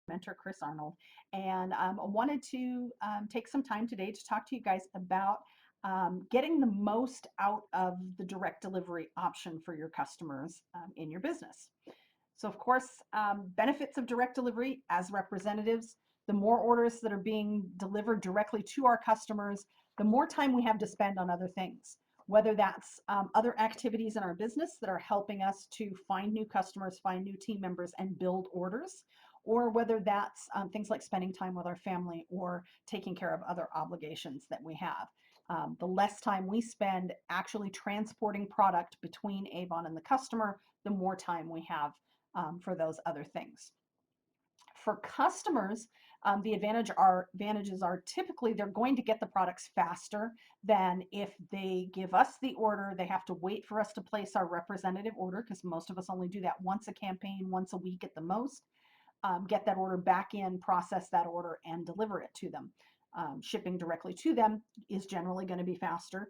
mentor, Chris Arnold, and I wanted to take some time today to talk to you guys about getting the most out of the direct delivery option for your customers in your business. So, of course, benefits of direct delivery as representatives, the more orders that are being delivered directly to our customers, the more time we have to spend on other things, whether that's other activities in our business that are helping us to find new customers, find new team members, and build orders, or whether that's things like spending time with our family or taking care of other obligations that we have. The less time we spend actually transporting product between Avon and the customer, the more time we have for those other things. For customers, the advantages are typically they're going to get the products faster than if they give us the order. They have to wait for us to place our representative order because most of us only do that once a campaign, once a week at the most. Get that order back in, process that order, and deliver it to them. Shipping directly to them is generally going to be faster.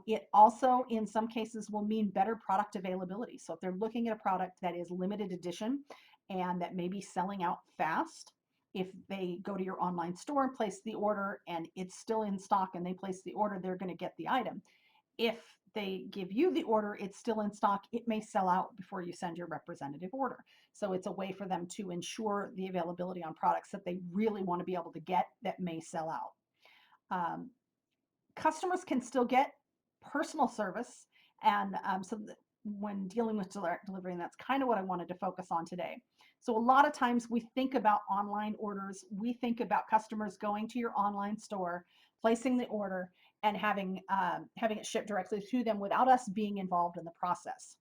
It also, in some cases, will mean better product availability. So if they're looking at a product that is limited edition and that may be selling out fast, if they go to your online store and place the order and it's still in stock and they place the order, they're going to get the item. If they give you the order, it's still in stock, it may sell out before you send your representative order. So it's a way for them to ensure the availability on products that they really want to be able to get that may sell out. Customers can still get personal service, and when dealing with direct delivery, and that's kind of what I wanted to focus on today. So a lot of times we think about online orders, we think about customers going to your online store, placing the order, and having it shipped directly to them without us being involved in the process.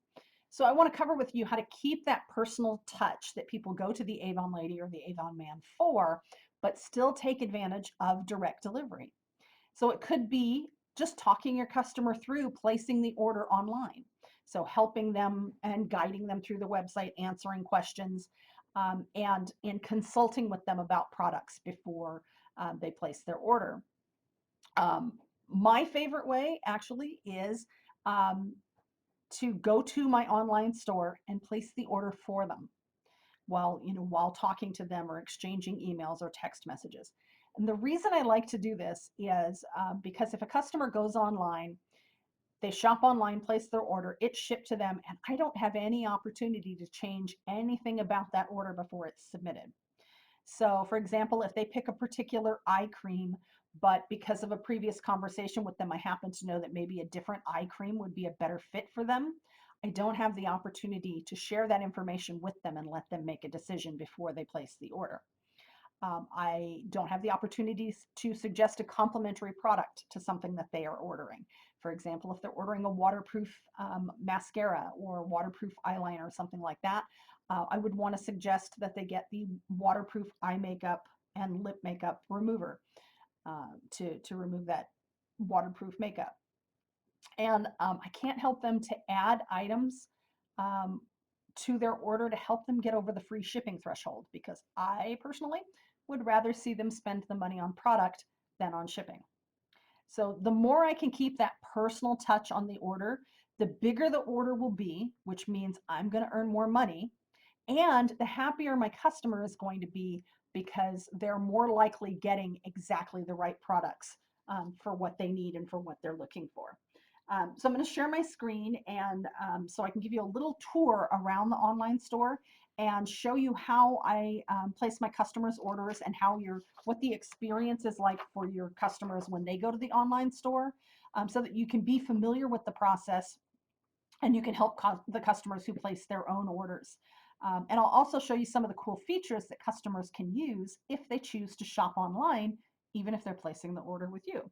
So I want to cover with you how to keep that personal touch that people go to the Avon lady or the Avon man for, but still take advantage of direct delivery. So it could be just talking your customer through placing the order online. So helping them and guiding them through the website, answering questions, and in consulting with them about products before they place their order. My favorite way actually is to go to my online store and place the order for them while talking to them or exchanging emails or text messages. And the reason I like to do this is because if a customer goes online, they shop online, place their order, it's shipped to them, and I don't have any opportunity to change anything about that order before it's submitted. So, for example, if they pick a particular eye cream, but because of a previous conversation with them, I happen to know that maybe a different eye cream would be a better fit for them, I don't have the opportunity to share that information with them and let them make a decision before they place the order. I don't have the opportunities to suggest a complementary product to something that they are ordering. For example, if they're ordering a waterproof mascara or waterproof eyeliner or something like that, I would want to suggest that they get the waterproof eye makeup and lip makeup remover to remove that waterproof makeup. And I can't help them to add items um, to their order to help them get over the free shipping threshold because I personally would rather see them spend the money on product than on shipping. So the more I can keep that personal touch on the order, the bigger the order will be, which means I'm going to earn more money, and the happier my customer is going to be because they're more likely getting exactly the right products for what they need and for what they're looking for. So I'm going to share my screen and so I can give you a little tour around the online store and show you how I place my customers' orders and what the experience is like for your customers when they go to the online store, so that you can be familiar with the process and you can help the customers who place their own orders. And I'll also show you some of the cool features that customers can use if they choose to shop online, even if they're placing the order with you.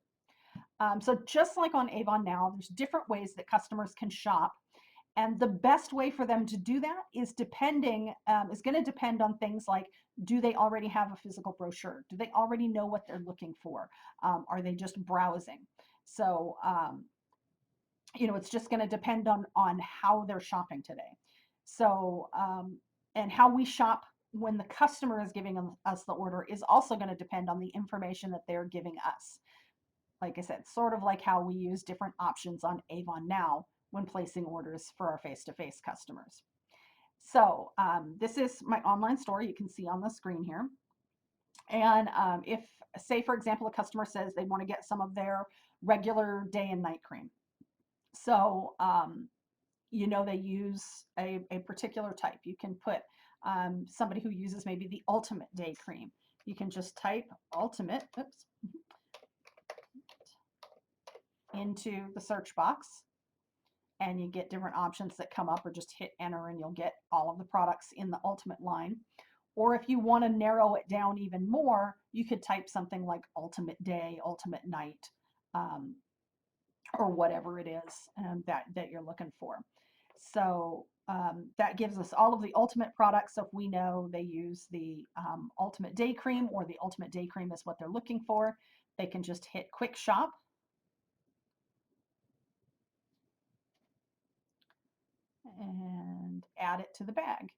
So just like on Avon Now, there's different ways that customers can shop. And the best way for them to do that is going to depend on things like, do they already have a physical brochure? Do they already know what they're looking for? Are they just browsing? So, it's just going to depend on how they're shopping today. So, and how we shop when the customer is giving us the order is also going to depend on the information that they're giving us. Like I said, sort of like how we use different options on Avon Now when placing orders for our face-to-face customers. So this is my online store. You can see on the screen here. And if, say, for example, a customer says they want to get some of their regular day and night cream. So, they use a particular type. You can put somebody who uses maybe the ultimate day cream. You can just type ultimate, oops, into the search box and you get different options that come up, or just hit enter and you'll get all of the products in the ultimate line. Or if you want to narrow it down even more, you could type something like ultimate day, ultimate night, um, or whatever it is that you're looking for. So that gives us all of the ultimate products. So if we know they use the ultimate day cream, or the ultimate day cream is what they're looking for, they can just hit quick shop and add it to the bag.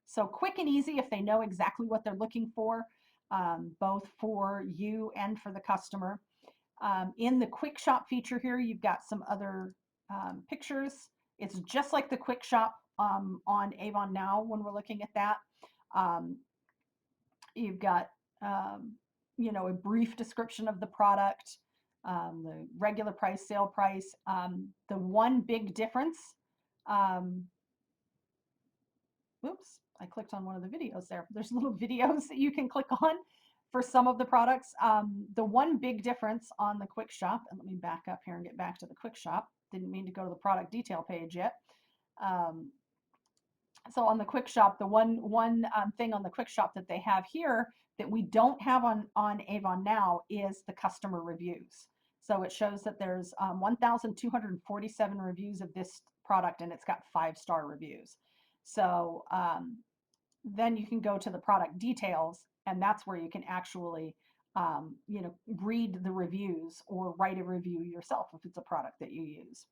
So quick and easy if they know exactly what they're looking for, both for you and for the customer. In the quick shop feature here, you've got some other pictures. It's just like the quick shop on Avon Now when we're looking at that. Um, you've got, a brief description of the product, the regular price, sale price. The one big difference, um, oops, I clicked on one of the videos there. There's little videos that you can click on for some of the products. The one big difference on the quick shop, and let me back up here and get back to the quick shop. Didn't mean to go to the product detail page yet. Um, so on the quick shop, the one thing on the quick shop that they have here that we don't have on Avon Now is the customer reviews. So it shows that there's 1,247 reviews of this product, and it's got 5-star reviews. So then you can go to the product details, and that's where you can actually read the reviews or write a review yourself if it's a product that you use.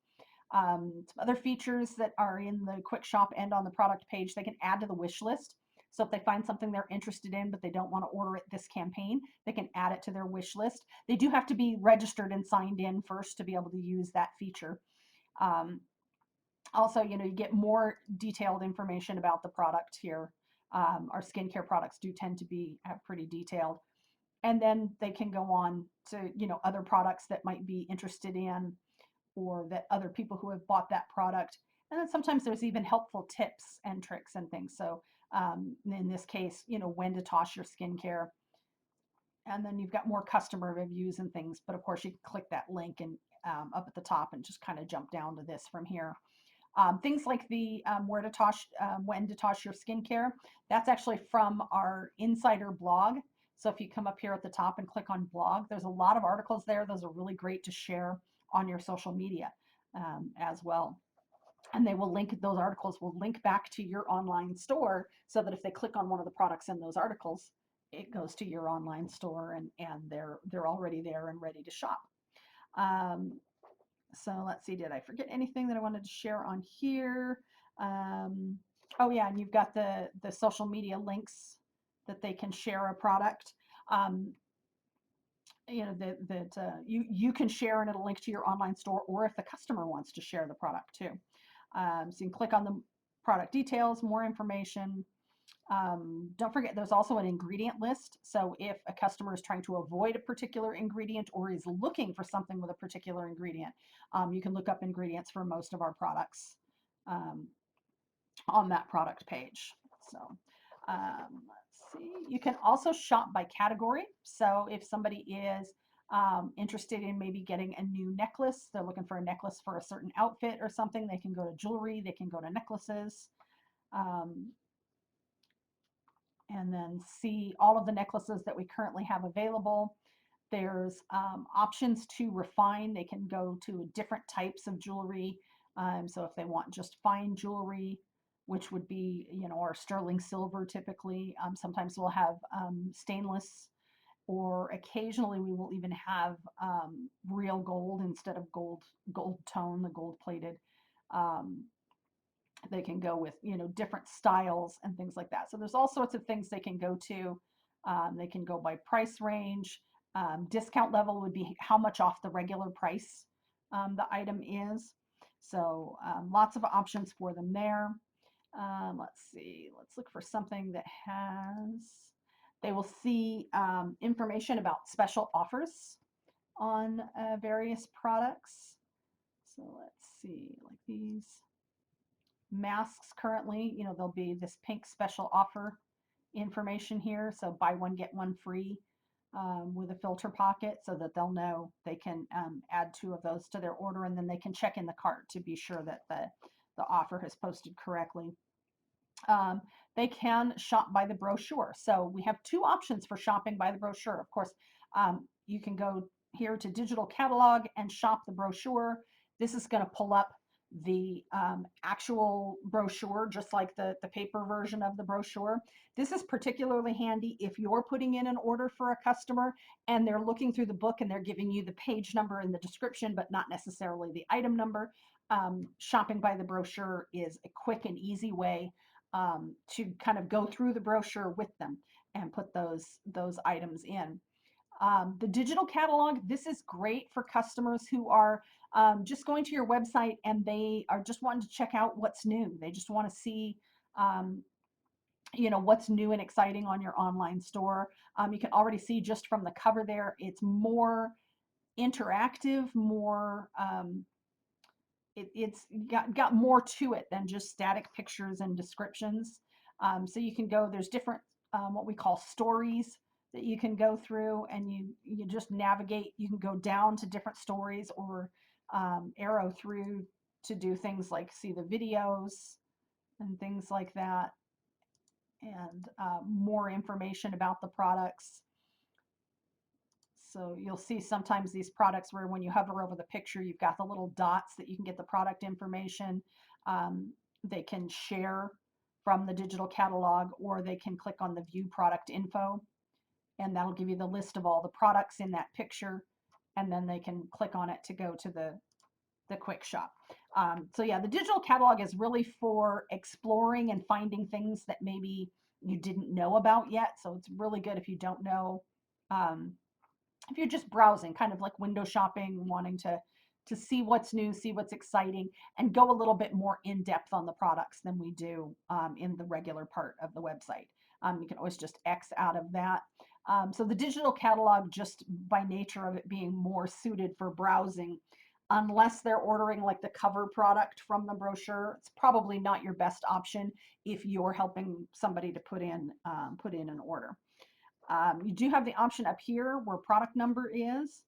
Some other features that are in the quick shop and on the product page, they can add to the wish list. So if they find something they're interested in, but they don't want to order it this campaign, they can add it to their wish list. They do have to be registered and signed in first to be able to use that feature. Also, you get more detailed information about the product here. Our skincare products do tend to be pretty detailed. And then they can go on to, other products that might be interested in, or that other people who have bought that product. And then sometimes there's even helpful tips and tricks and things. So in this case, when to toss your skincare. And then you've got more customer reviews and things. But of course, you can click that link and up at the top and just kind of jump down to this from here. Things like the when to toss your skincare, that's actually from our insider blog. So if you come up here at the top and click on blog, there's a lot of articles there. Those are really great to share on your social media as well. And those articles will link back to your online store, so that if they click on one of the products in those articles, it goes to your online store, and they're already there and ready to shop. Um, so let's see, did I forget anything that I wanted to share on here? Um, oh yeah, and you've got the social media links that they can share a product. Um, that you can share, and it'll link to your online store, or if the customer wants to share the product too. So you can click on the product details, more information. Don't forget, there's also an ingredient list. So if a customer is trying to avoid a particular ingredient, or is looking for something with a particular ingredient, you can look up ingredients for most of our products um, on that product page. So let's see. You can also shop by category. So if somebody is interested in maybe getting a new necklace, they're looking for a necklace for a certain outfit or something, they can go to jewelry, they can go to necklaces. And then see all of the necklaces that we currently have available. There's options to refine. They can go to different types of jewelry. So if they want just fine jewelry, which would be, our sterling silver typically, sometimes we'll have stainless, or occasionally we will even have real gold instead of gold tone, the gold plated. Um, they can go with, different styles and things like that. So there's all sorts of things they can go to. They can go by price range. Discount level would be how much off the regular price the item is. So lots of options for them there. Let's see. Let's look for something that has. They will see information about special offers on various products. So let's see, like these masks currently, there'll be this pink special offer information here. So buy one, get one free with a filter pocket so that they'll know they can add 2 of those to their order, and then they can check in the cart to be sure that the offer has posted correctly. Um, they can shop by the brochure. So we have 2 options for shopping by the brochure. Of course, you can go here to digital catalog and shop the brochure. This is going to pull up the actual brochure, just like the paper version of the brochure. This is particularly handy if you're putting in an order for a customer and they're looking through the book and they're giving you the page number and the description, but not necessarily the item number. Shopping by the brochure is a quick and easy way to kind of go through the brochure with them and put those items in. The digital catalog, this is great for customers who are just going to your website and they are just wanting to check out what's new. They just want to see um, what's new and exciting on your online store. You can already see just from the cover there, it's more interactive, more it's got more to it than just static pictures and descriptions. So you can go, there's different what we call stories that you can go through, and you just navigate. You can go down to different stories or arrow through to do things like see the videos and things like that, and more information about the products. So you'll see sometimes these products where when you hover over the picture, you've got the little dots that you can get the product information. Um, they can share from the digital catalog, or they can click on the view product info, and that'll give you the list of all the products in that picture. And then they can click on it to go to the quick shop. So yeah, the digital catalog is really for exploring and finding things that maybe you didn't know about yet. So it's really good if you don't know, um, if you're just browsing, kind of like window shopping, wanting to see what's new, see what's exciting, and go a little bit more in depth on the products than we do in the regular part of the website. You can always just X out of that. So the digital catalog, just by nature of it being more suited for browsing, unless they're ordering like the cover product from the brochure, it's probably not your best option if you're helping somebody to put in an order. You do have the option up here where product number is,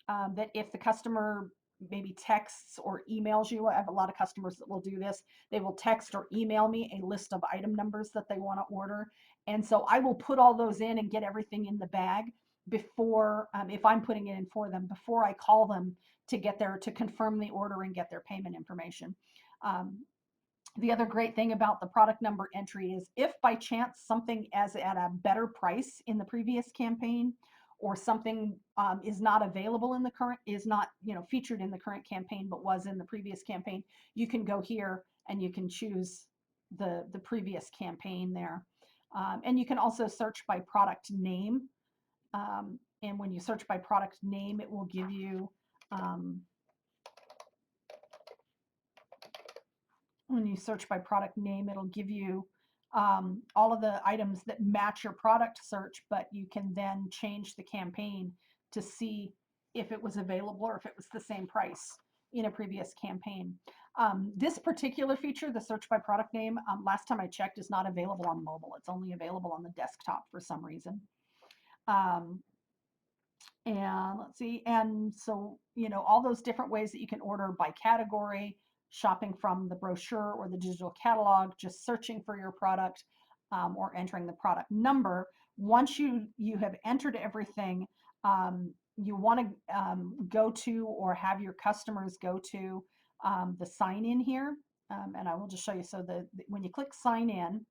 that if the customer maybe texts or emails you, I have a lot of customers that will do this. They will text or email me a list of item numbers that they want to order. And so I will put all those in and get everything in the bag before, if I'm putting it in for them, before I call them to get there to confirm the order and get their payment information. Um, the other great thing about the product number entry is if by chance something is at a better price in the previous campaign, or something is not available in the current, is not featured in the current campaign but was in the previous campaign, you can go here and you can choose the previous campaign there. And you can also search by product name. And when you search by product name, it will give you when you search by product name, it'll give you all of the items that match your product search, but you can then change the campaign to see if it was available or if it was the same price in a previous campaign. This particular feature, the search by product name, last time I checked, is not available on mobile. It's only available on the desktop for some reason. Um, and let's see, and so, all those different ways that you can order by category, shopping from the brochure or the digital catalog, just searching for your product, or entering the product number. Once you have entered everything, you want to go to or have your customers go to the sign in here. And I will just show you. So when you click sign in,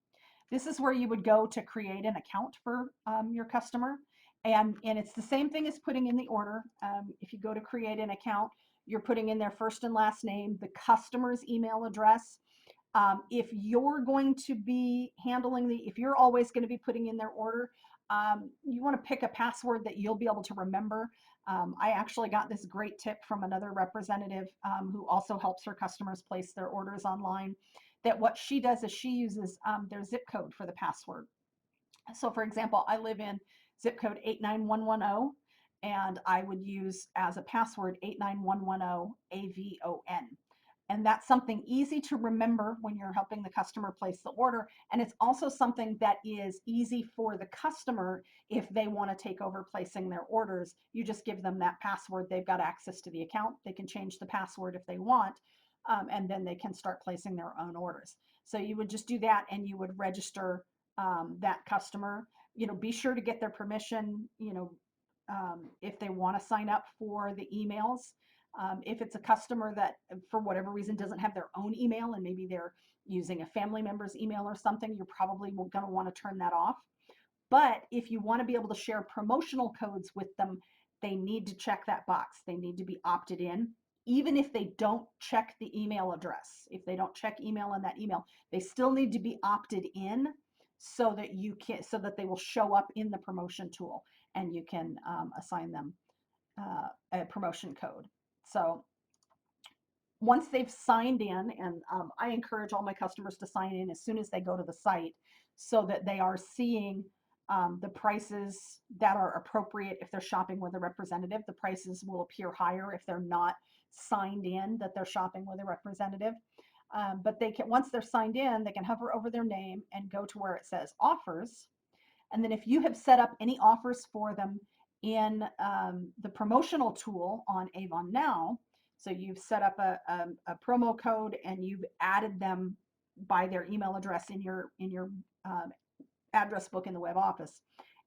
this is where you would go to create an account for your customer. And it's the same thing as putting in the order. If you go to create an account, you're putting in their first and last name, the customer's email address. If you're going to be handling if you're always going to be putting in their order, you want to pick a password that you'll be able to remember. I actually got this great tip from another representative who also helps her customers place their orders online. that what she does is she uses their zip code for the password. So for example, I live in zip code 89110, and I would use as a password 89110 AVON. And that's something easy to remember when you're helping the customer place the order. And it's also something that is easy for the customer if they want to take over placing their orders. You just give them that password. They've got access to the account. They can change the password if they want, and then they can start placing their own orders. So you would just do that, and you would register that customer. Be sure to get their permission, if they want to sign up for the emails. If it's a customer that, for whatever reason, doesn't have their own email and maybe they're using a family member's email or something, you're probably going to want to turn that off. But if you want to be able to share promotional codes with them, they need to check that box. They need to be opted in. Even if they don't check the email address, if they don't check email in that email, they still need to be opted in so that they will show up in the promotion tool, and you can assign them a promotion code. So once they've signed in, and I encourage all my customers to sign in as soon as they go to the site so that they are seeing the prices that are appropriate. If they're shopping with a representative, the prices will appear higher if they're not signed in that they're shopping with a representative. But once they're signed in, they can hover over their name and go to where it says offers. And then if you have set up any offers for them in the promotional tool on Avon Now, so you've set up a promo code and you've added them by their email address in your address book in the web office,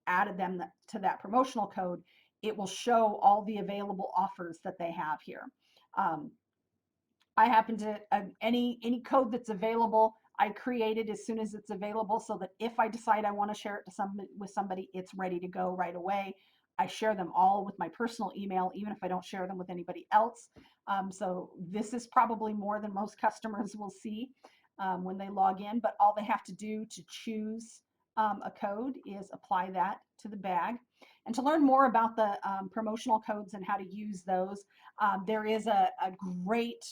added them to that promotional code, it will show all the available offers that they have here. I happen to any code that's available, I create it as soon as it's available, so that if I decide I want to share it with somebody, it's ready to go right away. I share them all with my personal email, even if I don't share them with anybody else. So this is probably more than most customers will see when they log in, but all they have to do to choose a code is apply that to the bag. And to learn more about the promotional codes and how to use those, there is a great,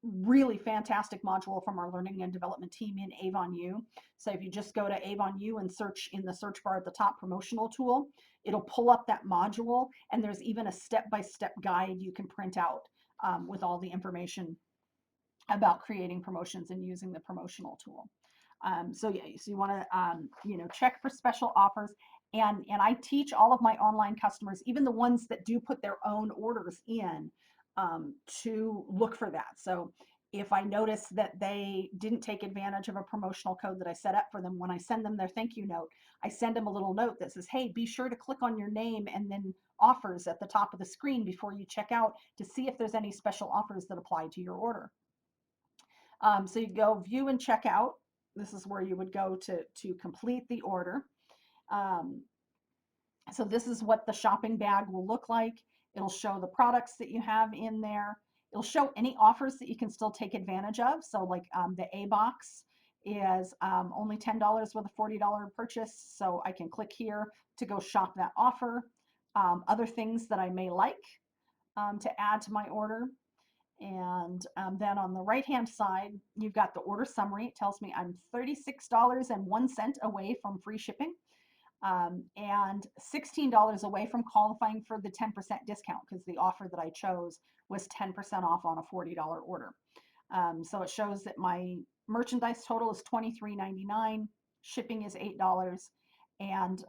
really fantastic module from our learning and development team in Avon U. So if you just go to Avon U and search in the search bar at the top, promotional tool, it'll pull up that module, and there's even a step-by-step guide you can print out with all the information about creating promotions and using the promotional tool. So yeah, so you want to check for special offers, and I teach all of my online customers, even the ones that do put their own orders in, to look for that. So if I notice that they didn't take advantage of a promotional code that I set up for them, when I send them their thank you note, I send them a little note that says, hey, be sure to click on your name and then offers at the top of the screen before you check out to see if there's any special offers that apply to your order. So you go view and check out. This is where you would go to complete the order. Um, so this is what the shopping bag will look like. It'll show the products that you have in there. It'll show any offers that you can still take advantage of. So like the A box is only $10 with a $40 purchase. So I can click here to go shop that offer. Other things that I may like to add to my order. And then on the right-hand side, you've got the order summary. It tells me I'm $36.01 away from free shipping, and $16 away from qualifying for the 10% discount, because the offer that I chose was 10% off on a $40 order. So it shows that my merchandise total is $23.99, shipping is $8, and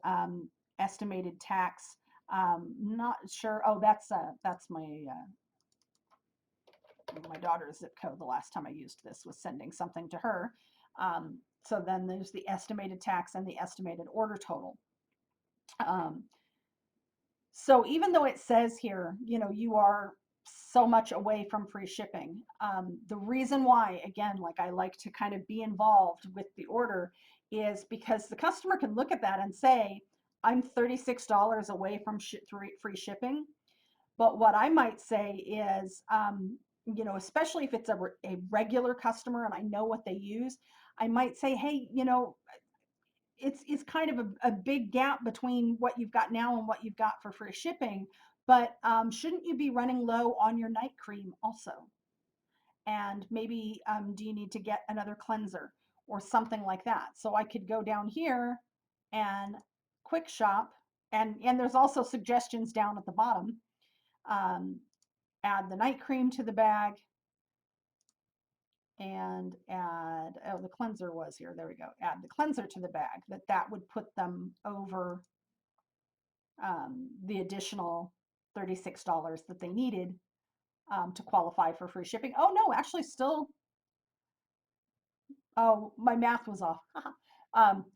estimated tax. Not sure. Oh, that's my daughter's zip code. The last time I used this was sending something to her. So then there's the estimated tax and the estimated order total. So even though it says here, you are so much away from free shipping, the reason why, again, like I like to kind of be involved with the order, is because the customer can look at that and say, I'm $36 away from free shipping. But what I might say is, especially if it's a regular customer and I know what they use, I might say, hey, it's kind of a big gap between what you've got now and what you've got for free shipping, but shouldn't you be running low on your night cream also? and maybe do you need to get another cleanser or something like that. So I could go down here and quick shop, and there's also suggestions down at the bottom. Um, Add the night cream to the bag, and add, oh, the cleanser was here, there we go, add the cleanser to the bag. That would put them over the additional $36 that they needed to qualify for free shipping. Oh no, actually still, oh, my math was off.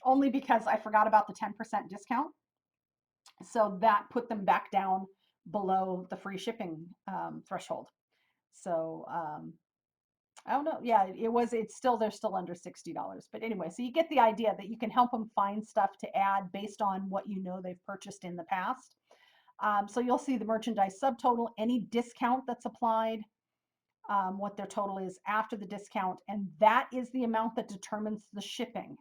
Only because I forgot about the 10% discount. So that put them back down below the free shipping threshold. So I don't know. Yeah, it's still, they're still under $60. But anyway, so you get the idea that you can help them find stuff to add based on what you know they've purchased in the past. So you'll see the merchandise subtotal, any discount that's applied, what their total is after the discount, and that is the amount that determines the shipping.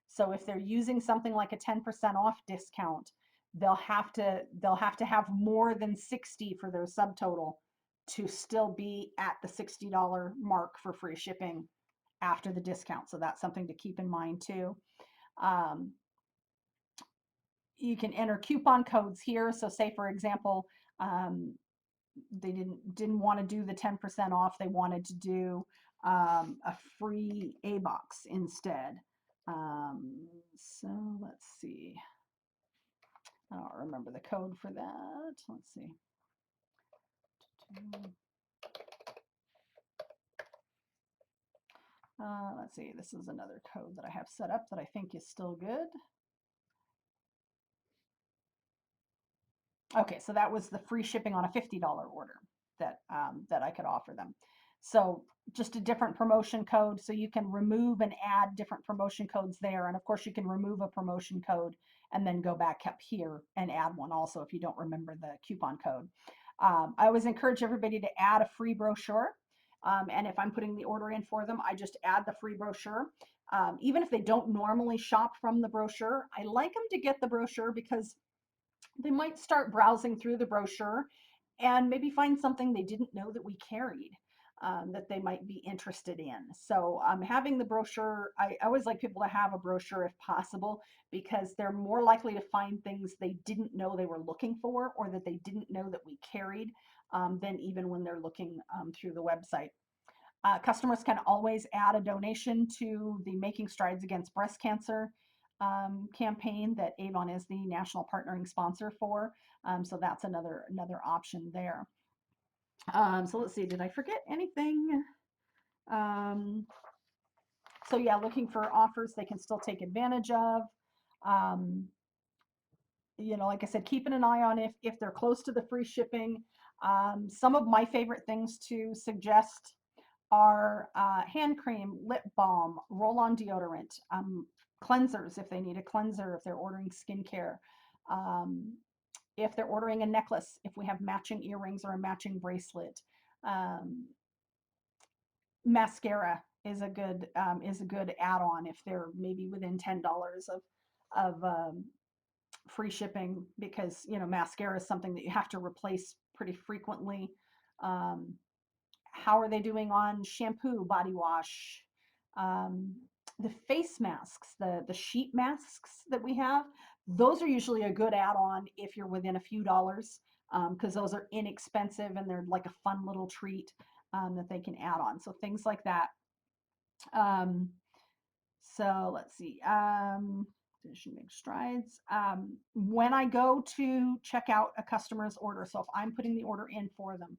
So if they're using something like a 10% off discount, they'll have to have more than 60 for their subtotal to still be at the $60 mark for free shipping after the discount. So that's something to keep in mind too. Um, you can enter coupon codes here. So say for example, they didn't want to do the 10% off. They wanted to do a free A box instead. So let's see. I don't remember the code for that. Let's see. Let's see. This is another code that I have set up that I think is still good. Okay, so that was the free shipping on a $50 order that I could offer them. So just a different promotion code, so you can remove and add different promotion codes there. And of course, you can remove a promotion code and then go back up here and add one also if you don't remember the coupon code. I always encourage everybody to add a free brochure. And if I'm putting the order in for them, I just add the free brochure. Even if they don't normally shop from the brochure, I like them to get the brochure because they might start browsing through the brochure and maybe find something they didn't know that we carried, that they might be interested in. So having the brochure, I always like people to have a brochure if possible, because they're more likely to find things they didn't know they were looking for or that they didn't know that we carried, than even when they're looking through the website. Customers can always add a donation to the Making Strides Against Breast Cancer campaign that Avon is the national partnering sponsor for. So that's another option there. So let's see, did I forget anything? Um, so yeah, looking for offers they can still take advantage of. Um, like I said, keeping an eye on if they're close to the free shipping. Some of my favorite things to suggest are hand cream, lip balm, roll-on deodorant, cleansers if they need a cleanser, if they're ordering skincare, um, if they're ordering a necklace, if we have matching earrings or a matching bracelet. Um, Mascara is a good add-on if they're maybe within $10 of free shipping, because mascara is something that you have to replace pretty frequently. Um, how are they doing on shampoo, body wash, um, the face masks, the sheet masks that we have? Those are usually a good add-on if you're within a few dollars, because those are inexpensive and they're like a fun little treat that they can add on. So things like that. Um, so let's see. Finishing big strides. When I go to check out a customer's order, so if I'm putting the order in for them,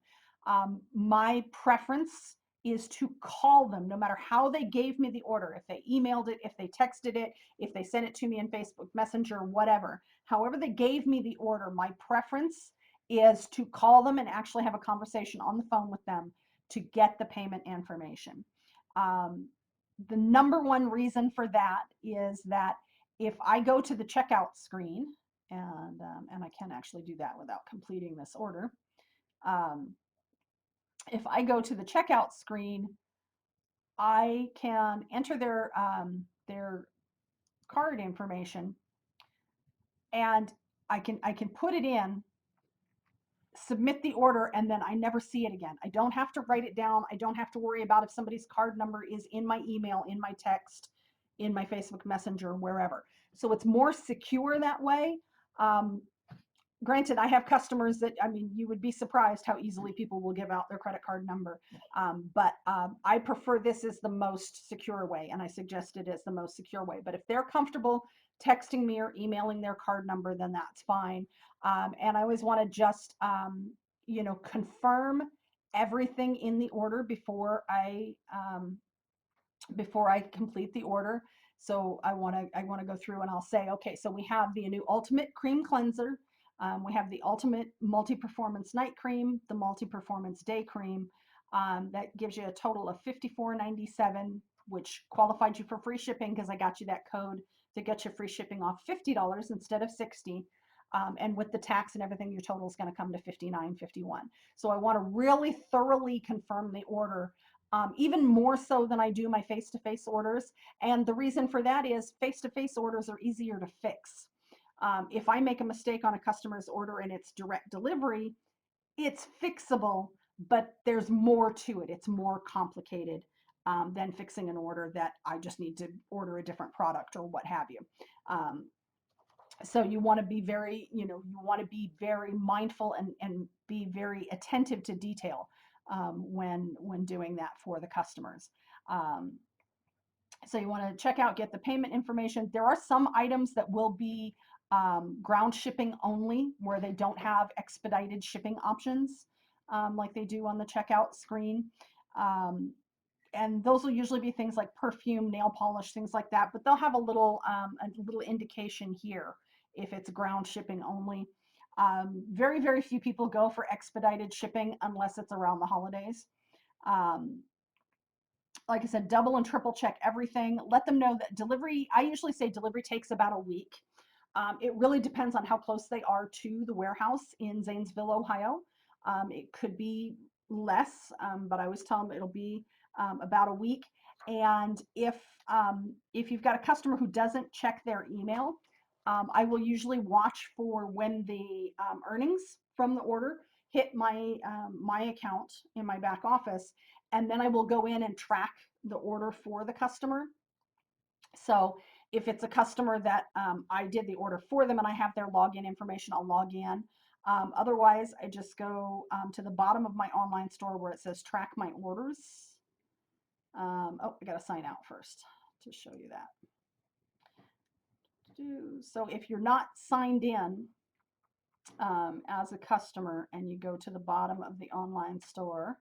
my preference is to call them no matter how they gave me the order. If they emailed it, if they texted it, if they sent it to me in Facebook Messenger, whatever. However they gave me the order, my preference is to call them and actually have a conversation on the phone with them to get the payment information. The number one reason for that is that if I go to the checkout screen, and I can actually do that without completing this order. If I go to the checkout screen, I can enter their card information, and I can put it in, submit the order, and then I never see it again. I don't have to write it down. I don't have to worry about if somebody's card number is in my email, in my text, in my Facebook Messenger, wherever. So it's more secure that way. Um, Granted, I have customers that, I mean, you would be surprised how easily people will give out their credit card number. But I prefer this is the most secure way, and I suggest it is the most secure way. But if they're comfortable texting me or emailing their card number, then that's fine. And I always want to just, confirm everything in the order before I complete the order. So I want to go through and I'll say, okay, so we have the new Ultimate Cream Cleanser. We have the Ultimate Multi-Performance Night Cream, the Multi-Performance Day Cream. That gives you a total of $54.97, which qualified you for free shipping because I got you that code to get you free shipping off $50 instead of $60. And with the tax and everything, your total is going to come to $59.51. So I want to really thoroughly confirm the order, even more so than I do my face-to-face orders. And the reason for that is face-to-face orders are easier to fix. If I make a mistake on a customer's order and it's direct delivery, it's fixable, but there's more to it. It's more complicated than fixing an order that I just need to order a different product or what have you. So you want to be very, you want to be very mindful and be very attentive to detail when doing that for the customers. Um, so you want to check out, get the payment information. There are some items that will be ground shipping only, where they don't have expedited shipping options like they do on the checkout screen. Um, and those will usually be things like perfume, nail polish, things like that. But they'll have a little indication here if it's ground shipping only. Very, very few people go for expedited shipping unless it's around the holidays. Um, like I said, double and triple check everything. Let them know that delivery, I usually say delivery takes about a week. It really depends on how close they are to the warehouse in Zanesville, Ohio. It could be less, but I always tell them it'll be about a week. And if you've got a customer who doesn't check their email, I will usually watch for when the earnings from the order hit my account in my back office, and then I will go in and track the order for the customer. So if it's a customer that I did the order for them and I have their login information, I'll log in. Otherwise, I just go to the bottom of my online store where it says track my orders. Oh, I got to sign out first to show you that. So if you're not signed in as a customer and you go to the bottom of the online store,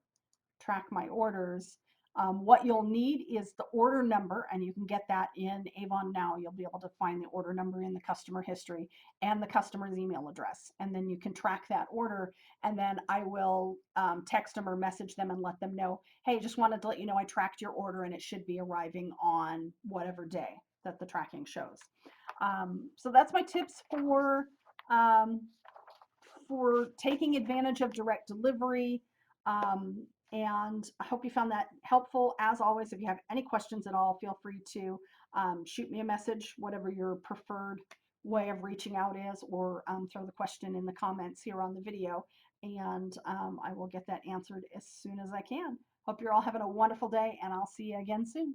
track my orders, what you'll need is the order number, and you can get that in Avon now. You'll be able to find the order number in the customer history and the customer's email address, and then you can track that order, and then I will text them or message them and let them know, hey, just wanted to let you know I tracked your order and it should be arriving on whatever day that the tracking shows. So that's my tips um, for taking advantage of direct delivery. And I hope you found that helpful. As always, if you have any questions at all, feel free to shoot me a message, whatever your preferred way of reaching out is, or throw the question in the comments here on the video, and I will get that answered as soon as I can. Hope you're all having a wonderful day, and I'll see you again soon.